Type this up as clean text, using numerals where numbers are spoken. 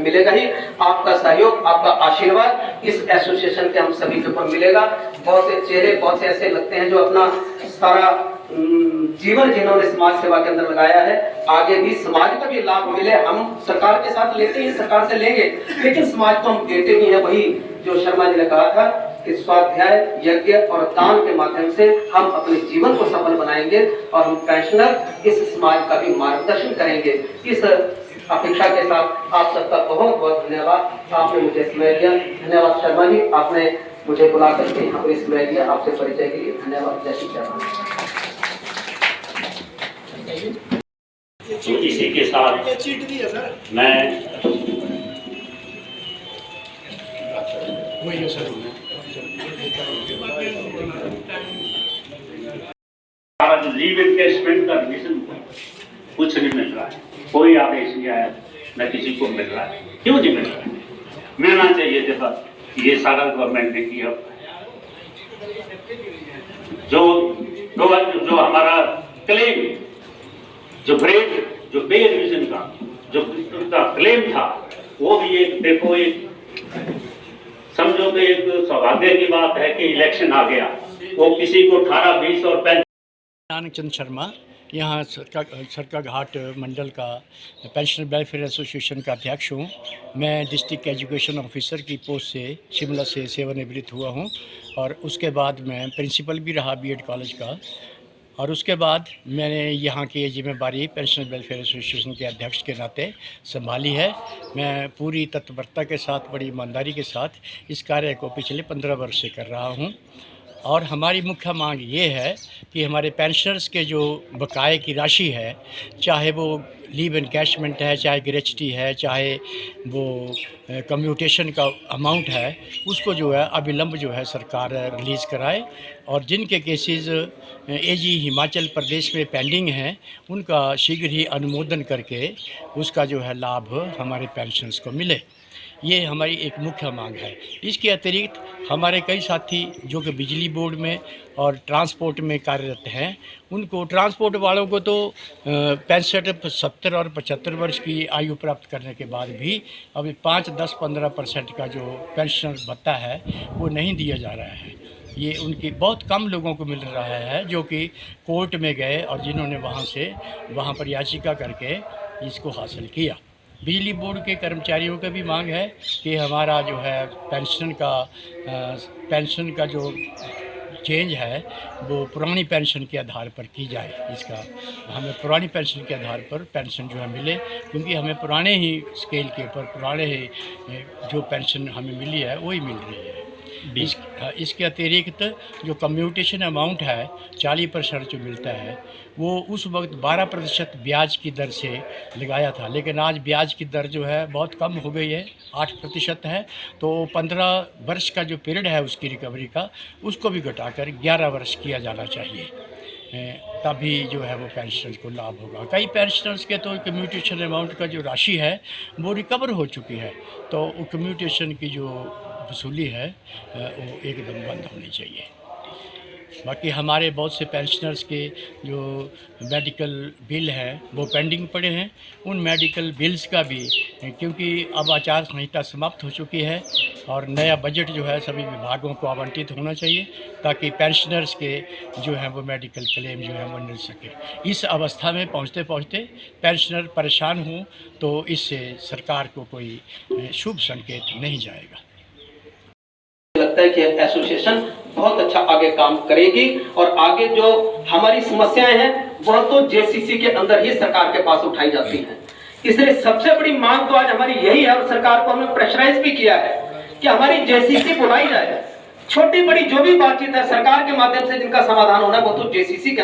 मिलेगा ही। आपका सहयोग, आपका आशीर्वाद इस एसोसिएशन के हम सभी के ऊपर मिलेगा। बहुत से चेहरे, बहुत से ऐसे लगते हैं जो अपना सारा जीवन जिन्होंने समाज सेवा के अंदर लगाया है, आगे भी समाज का भी लाभ मिले। हम सरकार के साथ लेते हैं, सरकार से लेंगे, लेकिन समाज को हम देते भी हैं। वही जो शर्मा जी ने कहा था कि स्वाध्याय, यज्ञ और दान के माध्यम से हम अपने जीवन को सफल बनाएंगे और हम पेंशनर इस समाज का भी मार्गदर्शन करेंगे। इस अपेक्षा के साथ आप सबका बहुत बहुत धन्यवाद। आपने मुझे समय दिया। धन्यवाद शर्मा जी, आपने मुझे बुला करके यहाँ पर समय दिया। आपसे परिचय के लिए धन्यवाद। जय श्री राम। तो इसी के साथ मैं हमारा जो लीव एनकेशमेंट का रिविजन कुछ नहीं मिल रहा है, कोई आदेश नहीं आया, न किसी को मिल रहा है। क्यों नहीं मिल रहा है? मिलना चाहिए था। ये सारा गवर्नमेंट ने किया। जो हमारा क्लेम, जो पे रिविजन का जो क्लेम था, वो भी एक देखो, एक समझो तो एक सौभाग्य की बात है कि इलेक्शन आ गया। वो किसी को 18, 20 और 35। नानकचंद शर्मा, यहाँ सरका घाट मंडल का पेंशनर वेलफेयर एसोसिएशन का अध्यक्ष हूँ। मैं डिस्ट्रिक्ट एजुकेशन ऑफिसर की पोस्ट से शिमला से सेवानिवृत्त हुआ हूँ और उसके बाद मैं प्रिंसिपल भी रहा बीएड कॉलेज का। और उसके बाद मैंने यहाँ की जिम्मेदारी पेंशनर वेलफेयर एसोसिएशन के अध्यक्ष के नाते संभाली है। मैं पूरी तत्परता के साथ, बड़ी ईमानदारी के साथ इस कार्य को पिछले 15 वर्ष से कर रहा हूँ। और हमारी मुख्य मांग ये है कि हमारे पेंशनर्स के जो बकाये की राशि है, चाहे वो लीव एनकैशमेंट है, चाहे ग्रेच्युटी है, चाहे वो कम्यूटेशन का अमाउंट है, उसको जो है अविलंब जो है सरकार रिलीज़ कराए। और जिनके केसेस एजी हिमाचल प्रदेश में पेंडिंग हैं, उनका शीघ्र ही अनुमोदन करके उसका जो है लाभ हमारे पेंशनर्स को मिले। ये हमारी एक मुख्य मांग है। इसके अतिरिक्त हमारे कई साथी जो कि बिजली बोर्ड में और ट्रांसपोर्ट में कार्यरत हैं, उनको, ट्रांसपोर्ट वालों को तो 65, 70 और 75 वर्ष की आयु प्राप्त करने के बाद भी अभी 5, 10, 15% का जो पेंशन भत्ता है वो नहीं दिया जा रहा है। ये उनकी बहुत कम लोगों को मिल रहा है जो कि कोर्ट में गए और जिन्होंने वहाँ पर याचिका करके इसको हासिल किया। बिजली बोर्ड के कर्मचारियों का भी मांग है कि हमारा जो है पेंशन का जो चेंज है वो पुरानी पेंशन के आधार पर की जाए। इसका हमें पुरानी पेंशन के आधार पर पेंशन जो है मिले, क्योंकि हमें पुराने ही स्केल के ऊपर पुराने ही जो पेंशन हमें मिली है वही मिल रही है। इसके अतिरिक्त जो कम्यूटेशन अमाउंट है 40% जो मिलता है, वो उस वक्त 12% ब्याज की दर से लगाया था, लेकिन आज ब्याज की दर जो है बहुत कम हो गई है, 8% है। तो 15 वर्ष का जो पीरियड है उसकी रिकवरी का, उसको भी घटाकर 11 वर्ष किया जाना चाहिए, तभी जो है वो पेंशनर्स को लाभ होगा। कई पेंशनर्स के तो कम्यूटेशन अमाउंट का जो राशि है वो रिकवर हो चुकी है, तो कम्यूटेशन की जो वसूली है वो एकदम बंद होनी चाहिए। बाकी हमारे बहुत से पेंशनर्स के जो मेडिकल बिल हैं वो पेंडिंग पड़े हैं। उन मेडिकल बिल्स का भी, क्योंकि अब आचार संहिता समाप्त हो चुकी है और नया बजट जो है सभी विभागों को आवंटित होना चाहिए, ताकि पेंशनर्स के जो है वो मेडिकल क्लेम जो है वो मिल सके। इस अवस्था में पहुंचते पहुंचते पेंशनर परेशान हों तो इससे सरकार को कोई शुभ संकेत नहीं जाएगा। लगता है कि एसोसिएशन बहुत अच्छा आगे काम करेगी और आगे जो हमारी समस्याएं हैं वह तो जेसीसी के अंदर ही सरकार के पास उठाई जाती हैं। इसलिए सबसे बड़ी मांग तो आज हमारी यही है और सरकार को हमने प्रेशराइज भी किया है कि हमारी जेसीसी बुलाई जाए। छोटी बड़ी जो भी बातचीत है सरकार के माध्यम से जिनका समाधान होना है वो तो जेसीसी के